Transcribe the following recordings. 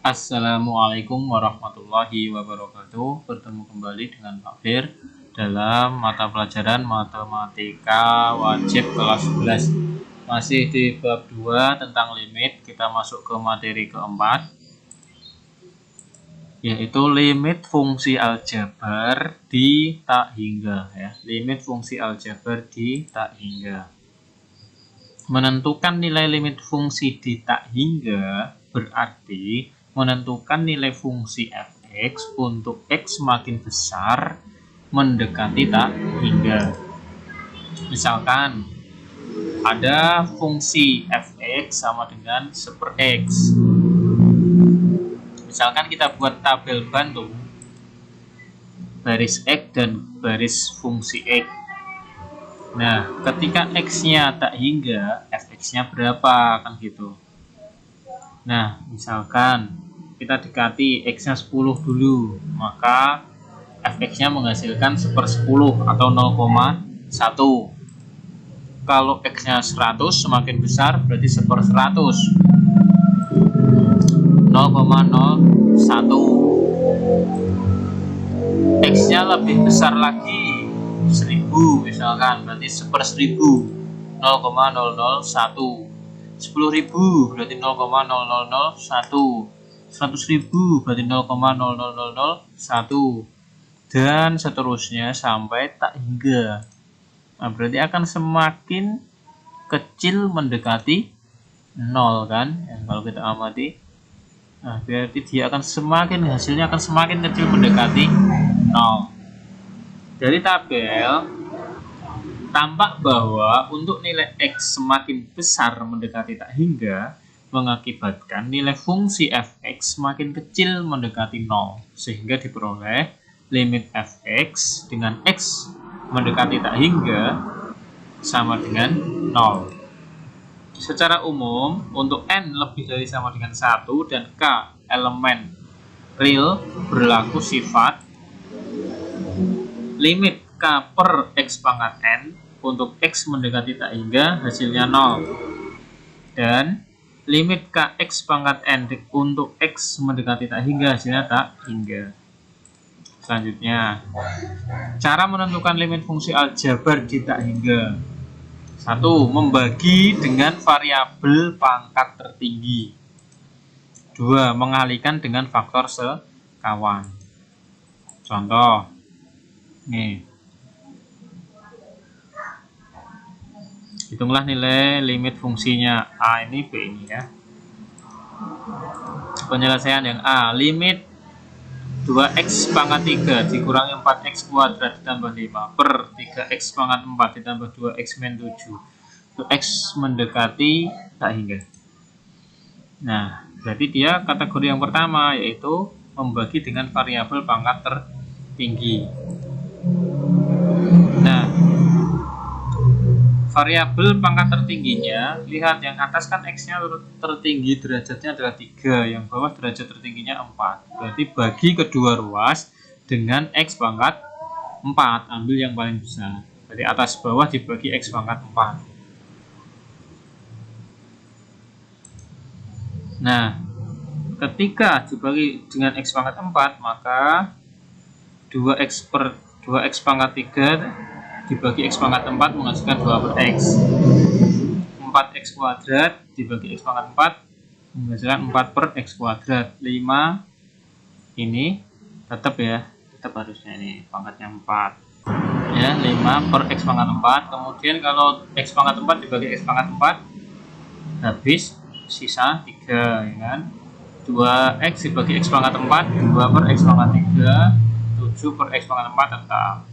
Assalamualaikum warahmatullahi wabarakatuh. Bertemu kembali dengan Pak Fir dalam mata pelajaran matematika wajib kelas 11. Masih di bab 2 tentang limit. Kita masuk ke materi keempat, yaitu limit fungsi aljabar di tak hingga, ya. Limit fungsi aljabar di tak hingga. Menentukan nilai limit fungsi di tak hingga berarti menentukan nilai fungsi f(x) untuk x makin besar mendekati tak hingga. Misalkan ada fungsi f(x) sama dengan 1/x. Misalkan kita buat tabel bantu baris x dan baris fungsi x. Nah, ketika x-nya tak hingga, fx-nya berapa, kan gitu. Nah, misalkan kita dekati x-nya 10 dulu, maka fx-nya menghasilkan 1/10 atau 0,1. Kalau x-nya 100 semakin besar berarti 1/100, 0,01. X-nya lebih besar lagi, 1000 misalkan, berarti 1/1000, 0,001. 10.000 berarti 0,0001. 100.000 berarti 0,00001, dan seterusnya sampai tak hingga. Nah, berarti akan semakin kecil mendekati 0, kan? Ya, kalau kita amati, nah, berarti dia akan hasilnya akan semakin kecil mendekati 0. Dari tabel tampak bahwa untuk nilai x semakin besar mendekati tak hingga mengakibatkan nilai fungsi f(x) semakin kecil mendekati 0, sehingga diperoleh limit f(x) dengan x mendekati tak hingga sama dengan 0. Secara umum, untuk n lebih dari sama dengan 1 dan k elemen real berlaku sifat limit k per x pangkat n untuk x mendekati tak hingga hasilnya 0, dan limit kx pangkat n untuk x mendekati tak hingga hasilnya tak hingga. Selanjutnya, cara menentukan limit fungsi aljabar di tak hingga. 1. Membagi dengan variabel pangkat tertinggi. 2. Mengalihkan dengan faktor sekawan. Contoh, nih, hitunglah nilai limit fungsinya A ini, B ini, ya. Penyelesaian yang A, limit 2x pangkat 3 dikurangi 4x kuadrat ditambah 5 per 3x pangkat 4 ditambah 2x min 7 untuk x mendekati tak hingga. Nah, berarti dia kategori yang pertama, yaitu membagi dengan variabel pangkat tertinggi. Nah, variabel pangkat tertingginya, lihat yang atas kan x-nya tertinggi derajatnya adalah 3, yang bawah derajat tertingginya 4. Berarti bagi kedua ruas dengan x pangkat 4, ambil yang paling besar. Berarti atas bawah dibagi x pangkat 4. Nah, ketika dibagi dengan x pangkat 4, maka 2x pangkat 3 dibagi x pangkat 4 menghasilkan 2 per x. 4x kuadrat dibagi x pangkat 4 menghasilkan 4 per x kuadrat. 5 ini tetap, ya, tetap harusnya ini pangkatnya 4, ya, 5 per x pangkat 4. Kemudian kalau x pangkat 4 dibagi x pangkat 4 habis sisa 3, ya kan. 2x dibagi x pangkat 4, 2 per x pangkat 3, 7 per x pangkat 4 tetap.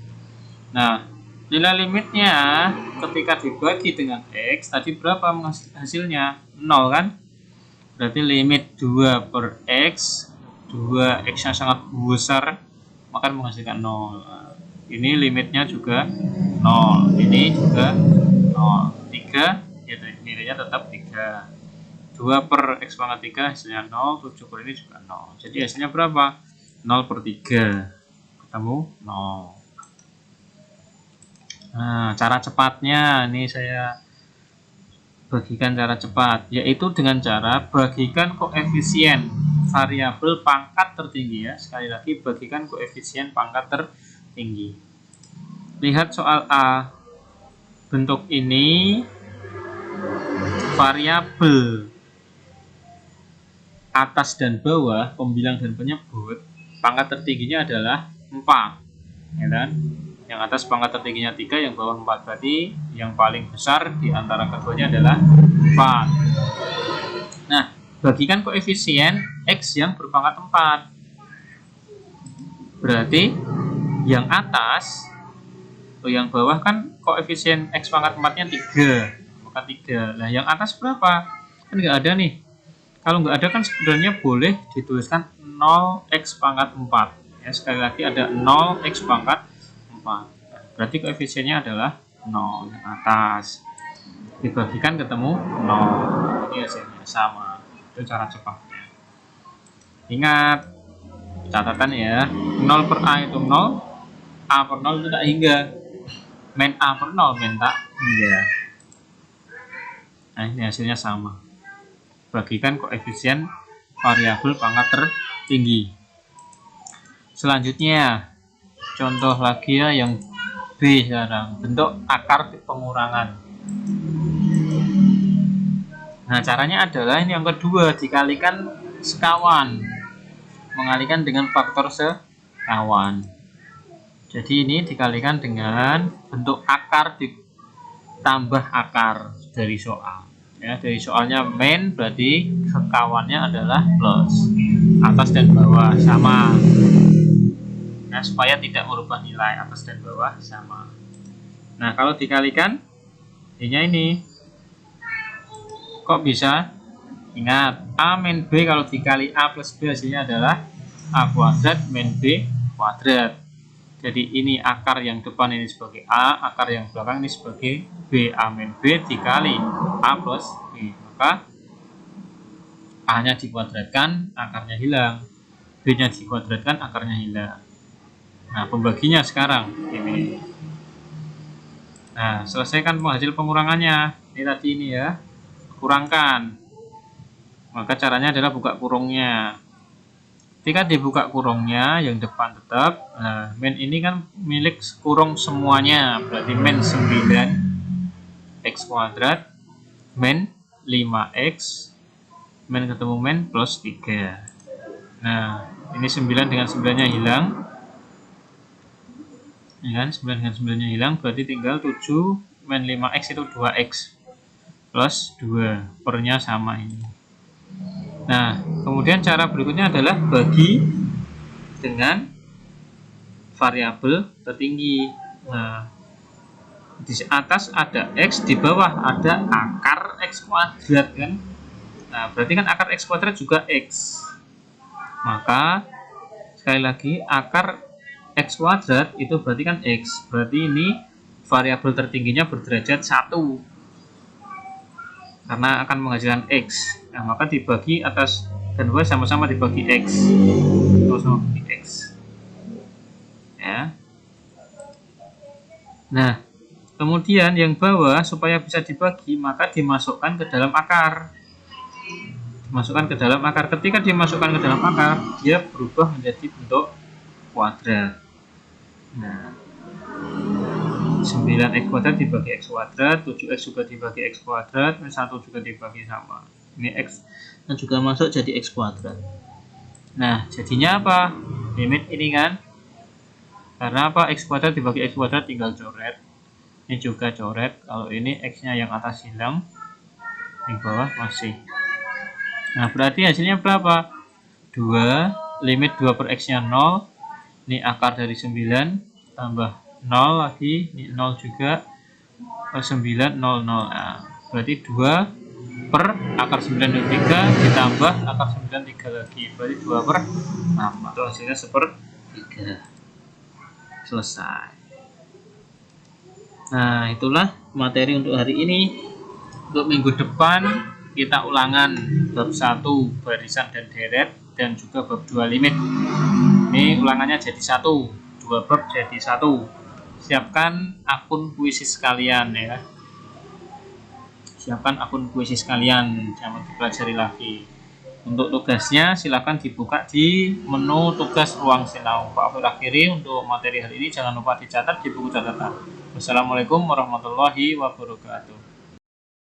Nah, nilai limitnya ketika dibagi dengan x tadi berapa hasilnya? 0, kan? Berarti limit 2 per x, 2x nya sangat besar, maka menghasilkan 0. Ini limitnya juga 0, ini juga 0. 3, ya, nilainya tetap 3. 2 per x pangkat 3 hasilnya 0, 7 per ini juga 0. Jadi hasilnya berapa? 0 per 3. Ketemu 0. Nah, cara cepatnya ini saya bagikan cara cepat, yaitu dengan cara bagikan koefisien variabel pangkat tertinggi ya. Sekali lagi bagikan koefisien pangkat tertinggi. Lihat soal A. Bentuk ini variabel atas dan bawah, pembilang dan penyebut, pangkat tertingginya adalah 4, ya kan? Yang atas pangkat tertingginya 3, yang bawah 4. Berarti yang paling besar di antara keduanya adalah 4. Nah, bagikan koefisien X yang berpangkat 4. Berarti yang atas, yang bawah kan koefisien X pangkat 4-nya 3. Maka 3. Nah, yang atas berapa? Kan nggak ada nih. Kalau nggak ada kan sebenarnya boleh dituliskan 0x pangkat 4. Ya, sekali lagi ada 0x pangkat 4. Berarti koefisiennya adalah 0 yang atas. Dibagikan ketemu 0. Jadi hasilnya sama. Itu cara cepatnya. Ingat, catatan ya. 0 per A itu 0. A per 0 itu tak hingga. Men A per 0, men tak hingga. Nah, ini hasilnya sama. Bagikan koefisien variabel pangkat tertinggi. Selanjutnya, contoh lagi ya yang B sekarang, bentuk akar pengurangan. Nah, caranya adalah ini yang kedua, dikalikan sekawan, mengalikan dengan faktor sekawan. Jadi ini dikalikan dengan bentuk akar ditambah akar dari soal. Ya, dari soalnya min berarti sekawannya adalah plus, atas dan bawah sama. Nah, supaya tidak merubah nilai, atas dan bawah sama. Nah, kalau dikalikan ini kok bisa? Ingat, A min B kalau dikali A plus B hasilnya adalah A kuadrat min B kuadrat. Jadi ini akar yang depan ini sebagai A, akar yang belakang ini sebagai B. A min B dikali A plus B. Maka A-nya dikuadratkan, akarnya hilang. B-nya dikuadratkan, akarnya hilang. Nah, pembaginya sekarang ini. Nah, selesaikan hasil pengurangannya. Ini tadi ini ya. Kurangkan. Maka caranya adalah buka kurungnya. Ketika dibuka kurungnya, yang depan tetap. Nah, min ini kan milik kurung semuanya. Berarti min 9x kuadrat min 5x min ketemu min plus 3. Nah, ini 9 dengan 9-nya hilang. Ya kan, 9 dengan 9-nya hilang, berarti tinggal 7 min 5x itu 2x plus 2. Pernya sama ini. Nah, kemudian cara berikutnya adalah bagi dengan variabel tertinggi. Nah, di atas ada x, di bawah ada akar x kuadrat kan. Nah, berarti kan akar x kuadrat juga x. Maka sekali lagi akar x kuadrat itu berarti kan x. Berarti ini variabel tertingginya berderajat 1. Karena akan menghasilkan x. Nah, maka dibagi atas dan bawah sama-sama dibagi x. Sama-sama dibagi x. Ya. Nah, kemudian yang bawah supaya bisa dibagi maka dimasukkan ke dalam akar. Dimasukkan ke dalam akar. Ketika dimasukkan ke dalam akar, dia berubah menjadi bentuk kuadrat. Nah, 9x kuadrat dibagi x kuadrat, 7x juga dibagi x kuadrat, 1 juga dibagi sama. Ini x dan juga masuk jadi x kuadrat. Nah, jadinya apa? Limit ini kan. Karena apa? X kuadrat dibagi x kuadrat tinggal coret. Ini juga coret. Kalau ini x-nya yang atas hilang, yang bawah masih. Nah, berarti hasilnya berapa? 2, limit 2 per x-nya 0. Ini akar dari 9 tambah 0 lagi, ini 0 juga, 9, 0, 0. Nah, berarti 2 per akar 93 ditambah akar 93 lagi, berarti 2 per 6. Itu hasilnya 1/3. Selesai. Nah, itulah materi untuk hari ini. Untuk minggu depan kita ulangan bab 1 barisan dan deret dan juga bab 2 limit. Ini ulangannya jadi 1, 2 bab jadi 1. Siapkan akun puisi sekalian ya. Siapkan akun puisi sekalian, jangan dipelajari lagi. Untuk tugasnya silakan dibuka di menu tugas ruang sinau. Pak Afif akhiri untuk materi hari ini jangan lupa dicatat di buku catatan. Wassalamualaikum warahmatullahi wabarakatuh.